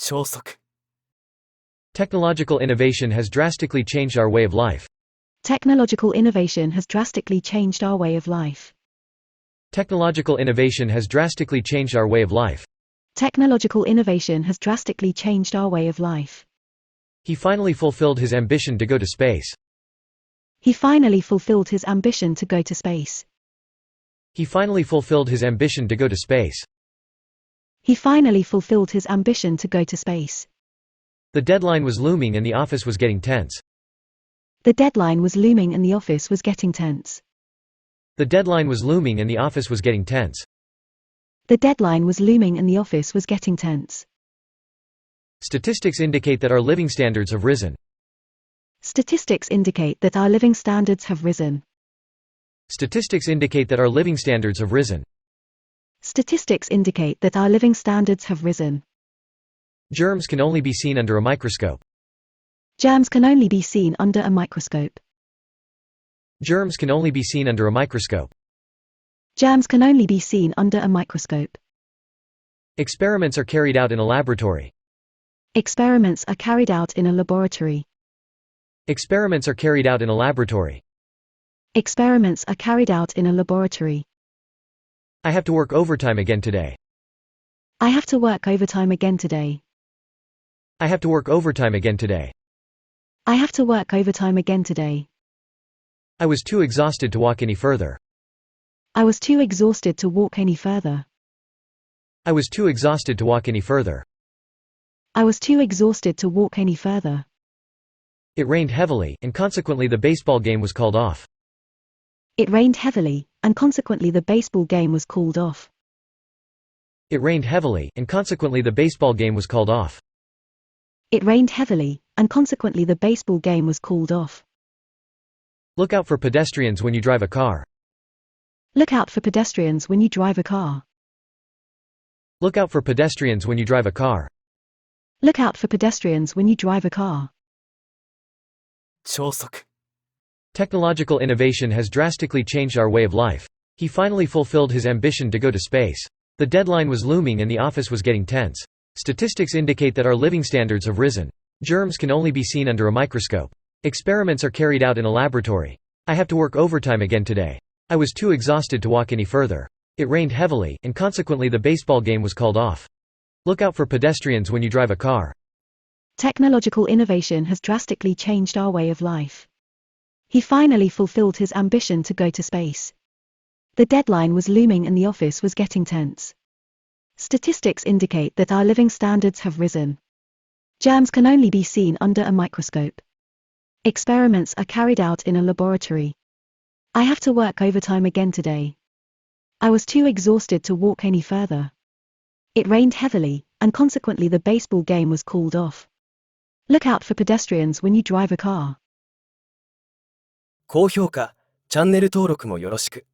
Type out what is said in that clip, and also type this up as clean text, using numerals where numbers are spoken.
超速 Technological innovation has drastically changed our way of life. Technological innovation has drastically changed our way of life. Technological innovation has drastically changed our way of life. Technological innovation has drastically changed our way of life. He finally fulfilled his ambition to go to space. He finally fulfilled his ambition to go to space. He finally fulfilled his ambition to go to space. He finally fulfilled his ambition to go to space. The deadline was looming and the office was getting tense. The deadline was looming and the office was getting tense. The deadline was looming and the office was getting tense. The deadline was looming and the office was getting tense. Statistics indicate that our living standards have risen. Statistics indicate that our living standards have risen. Statistics indicate that our living standards have risen. Statistics indicate that our living standards have risen. Germs can only be seen under a microscope. Germs can only be seen under a microscope. Germs can only be seen under a microscope. Germs can only be seen under a microscope. Experiments are carried out in a laboratory. Experiments are carried out in a laboratory. Experiments are carried out in a laboratory. Experiments are carried out in a laboratory. I have to work overtime again today. I have to work overtime again today. I have to work overtime again today. I have to work overtime again today. I was too exhausted to walk any further. I was too exhausted to walk any further. I was too exhausted to walk any further. I was too exhausted to walk any further. It rained heavily, and consequently the baseball game was called off. It rained heavily, and consequently the baseball game was called off. It rained heavily, and consequently the baseball game was called off. It rained heavily, and consequently the baseball game was called off. Look out for pedestrians when you drive a car. Look out for pedestrians when you drive a car. Look out for pedestrians when you drive a car. Look out for pedestrians when you drive a car. 超速 Technological innovation has drastically changed our way of life. He finally fulfilled his ambition to go to space. The deadline was looming and the office was getting tense. Statistics indicate that our living standards have risen. Germs can only be seen under a microscope. Experiments are carried out in a laboratory. I have to work overtime again today. I was too exhausted to walk any further. It rained heavily, and consequently the baseball game was called off. Look out for pedestrians when you drive a car. Technological innovation has drastically changed our way of life. He finally fulfilled his ambition to go to space. The deadline was looming and the office was getting tense. Statistics indicate that our living standards have risen. Germs can only be seen under a microscope. Experiments are carried out in a laboratory. I have to work overtime again today. I was too exhausted to walk any further. It rained heavily, and consequently the baseball game was called off. Look out for pedestrians when you drive a car. 高評価、チャンネル登録もよろしく。